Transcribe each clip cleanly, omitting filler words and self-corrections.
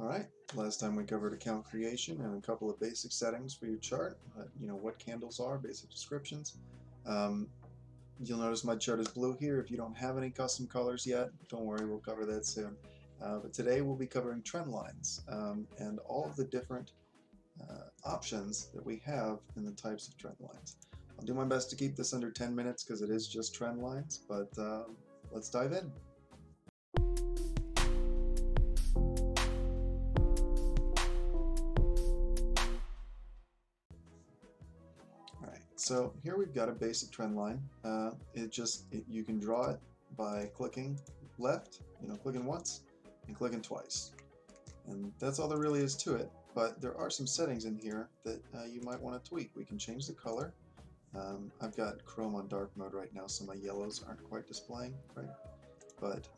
Alright, last time we covered account creation and a couple of basic settings for your chart. What candles are, basic descriptions. Um, you'll notice my chart is blue here. If you don't have any custom colors yet, don't worry, we'll cover that soon. But today we'll be covering trend lines and all of the different options that we have in the types of trend lines. I'll do my best to keep this under 10 minutes because it is just trend lines, but let's dive in. So here we've got a basic trend line. You can draw it by clicking left, clicking once and clicking twice. And that's all there really is to it. But there are some settings in here that you might want to tweak. We can change the color. I've got Chrome on dark mode right now, so my yellows aren't quite displaying, right? But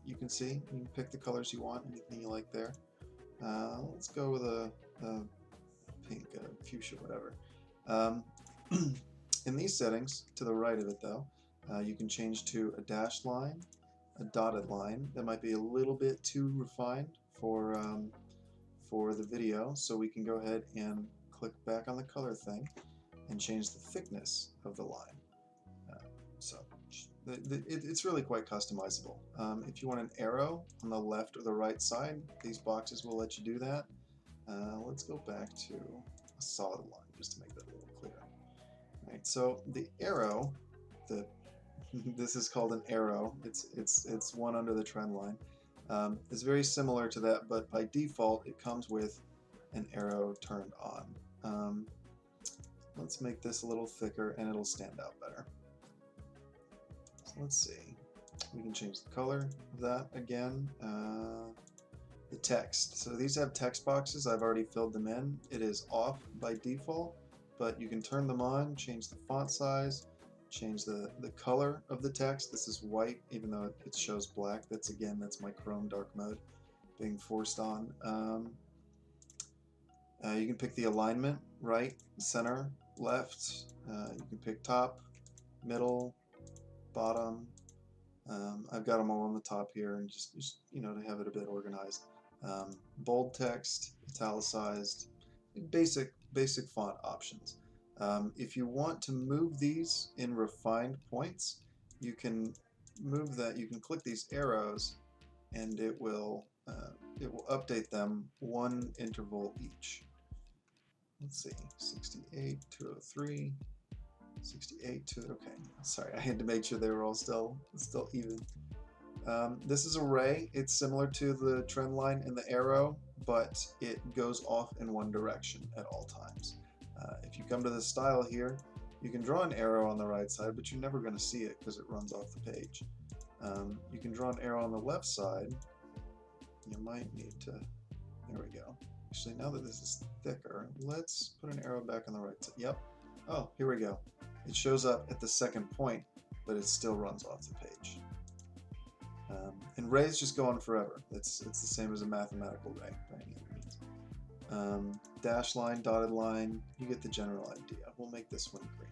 you can see, you can pick the colors you want, anything you like there. Let's go with a pink, fuchsia, whatever. In these settings, to the right of it though, you can change to a dashed line, a dotted line. That might be a little bit too refined for the video, so we can go ahead and click back on the color thing and change the thickness of the line. It's really quite customizable. If you want an arrow on the left or the right side, these boxes will let you do that. Let's go back to a solid line just to make that a little clearer. Right, so the arrow, this is called an arrow. It's one under the trend line. It's very similar to that, but by default it comes with an arrow turned on. Let's make this a little thicker and it'll stand out better. So let's see. We can change the color of that again. The text. So these have text boxes. I've already filled them in. It is off by default, but you can turn them on, change the font size, change the color of the text. This is white, even though it shows black. That's my Chrome dark mode being forced on. You can pick the alignment, right, center, left. You can pick top, middle, bottom. I've got them all on the top here, and just to have it a bit organized. Bold text, italicized, basic font options. If you want to move these in refined points, you can move that. You can click these arrows, and it will update them one interval each. Let's see, 68, 203, 68, 2. Okay, sorry, I had to make sure they were all still even. This is array. It's similar to the trend line and the arrow, but it goes off in one direction at all times. If you come to the style here, you can draw an arrow on the right side, but you're never going to see it because it runs off the page. You can draw an arrow on the left side. You might need to, there we go. Actually, now that this is thicker, let's put an arrow back on the right side. Yep. Oh, here we go. It shows up at the second point, but it still runs off the page. And rays just go on forever. It's the same as a mathematical ray by any other means. Dash line, dotted line, you get the general idea. We'll make this one green.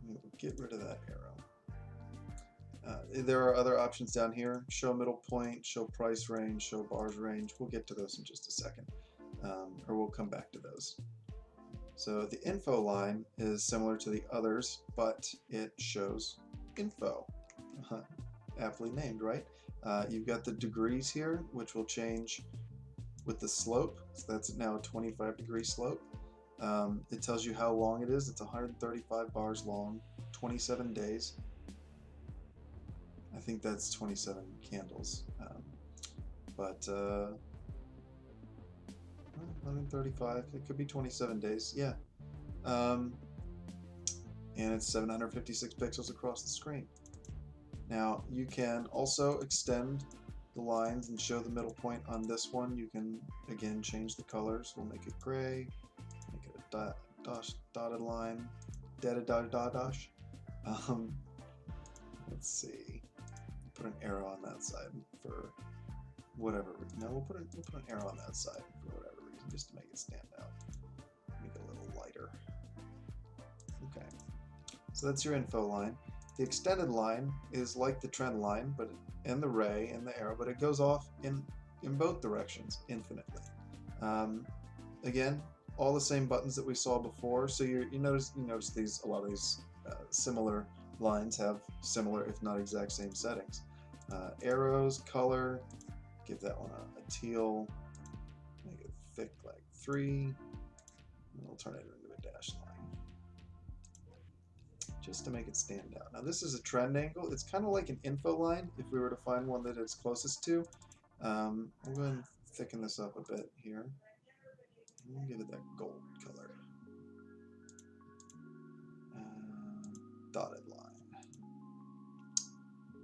We'll get rid of that arrow. There are other options down here. Show middle point, show price range, show bars range. We'll get to those in just a second. Or we'll come back to those. So the info line is similar to the others, but it shows info. Aptly named, right? You've got the degrees here, which will change with the slope. So that's now a 25-degree slope. It tells you how long it is. It's 135 bars long, 27 days. I think that's 27 candles. 135, it could be 27 days, yeah. And it's 756 pixels across the screen. Now, you can also extend the lines and show the middle point on this one. You can, again, change the colors. We'll make it gray, make it a dotted line, dash. Let's see. Put an arrow on that side for whatever reason. No, we'll put an arrow on that side for whatever reason, just to make it stand out. Make it a little lighter. Okay. So that's your info line. The extended line is like the trend line, and the ray and the arrow, but it goes off in both directions infinitely. Again, all the same buttons that we saw before. So you notice a lot of these similar lines have similar, if not exact same settings. Arrows, color, give that one a teal, make it thick like 3, and we'll turn it into a dashed line just to make it stand out. Now this is a trend angle. It's kind of like an info line if we were to find one that it's closest to. I'm going to thicken this up a bit here. We'll give it that gold color. Dotted line.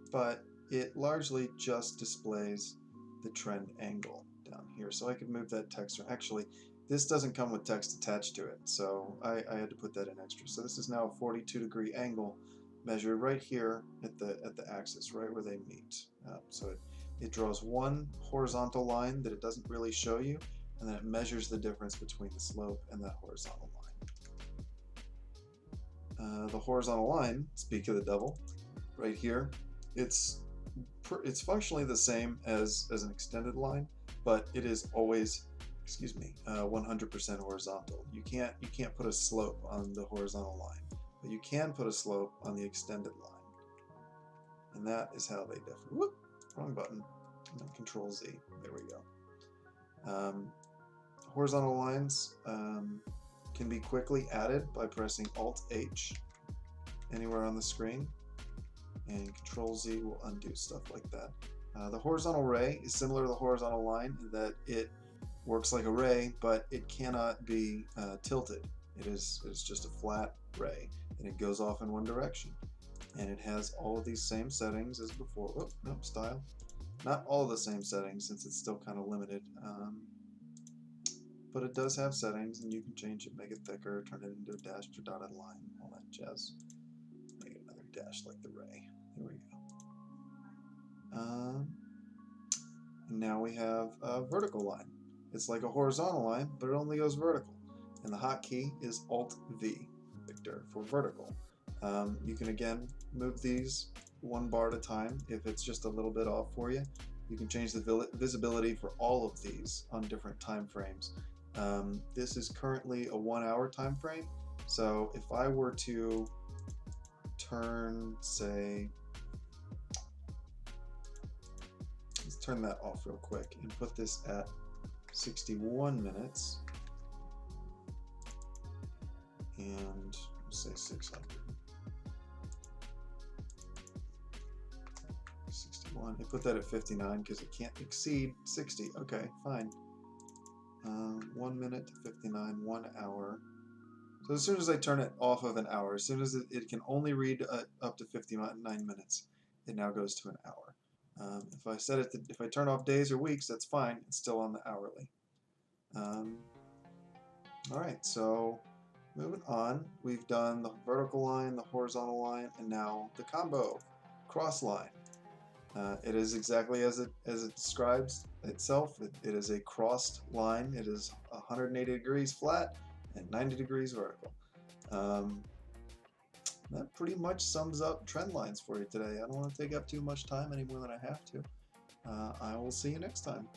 But it largely just displays the trend angle down here. So I could move that text. Actually, this doesn't come with text attached to it, so I had to put that in extra. So this is now a 42-degree angle measured right here at the axis, right where they meet. So it draws one horizontal line that it doesn't really show you, and then it measures the difference between the slope and that horizontal line. The horizontal line, speak of the devil, right here, it's functionally the same as an extended line, but it is always 100% horizontal. You can't put a slope on the horizontal line, but you can put a slope on the extended line, and that is how they differ. Whoop, wrong button. Control Z. There we go. Horizontal lines can be quickly added by pressing Alt H anywhere on the screen, and Control Z will undo stuff like that. The horizontal ray is similar to the horizontal line in that it works like a ray, but it cannot be tilted. It's just a flat ray, and it goes off in one direction. And it has all of these same settings as before. Oh, no, style. Not all the same settings, since it's still kind of limited. But it does have settings, and you can change it, make it thicker, turn it into a dashed or dotted line, all that jazz. Make it another dash like the ray. There we go. And now we have a vertical line. It's like a horizontal line, but it only goes vertical. And the hotkey is Alt-V, Victor, for vertical. You can again move these one bar at a time if it's just a little bit off for you. You can change the visibility for all of these on different time frames. This is currently a 1 hour time frame, so if I were to turn, say, let's turn that off real quick and put this at 61 minutes, and let's say 600. 61. I put that at 59 because it can't exceed 60. Okay, fine. 1 minute to 59, 1 hour. So as soon as I turn it off of an hour, as soon as it can only read up to 59 minutes, it now goes to an hour. If I set it to, if I turn off days or weeks, that's fine. It's still on the hourly. All right, so moving on, we've done the vertical line, the horizontal line, and now the combo cross line. It is exactly as it describes itself. It is a crossed line. It is 180 degrees flat and 90 degrees vertical. That pretty much sums up trend lines for you today. I don't want to take up too much time any more than I have to. I will see you next time.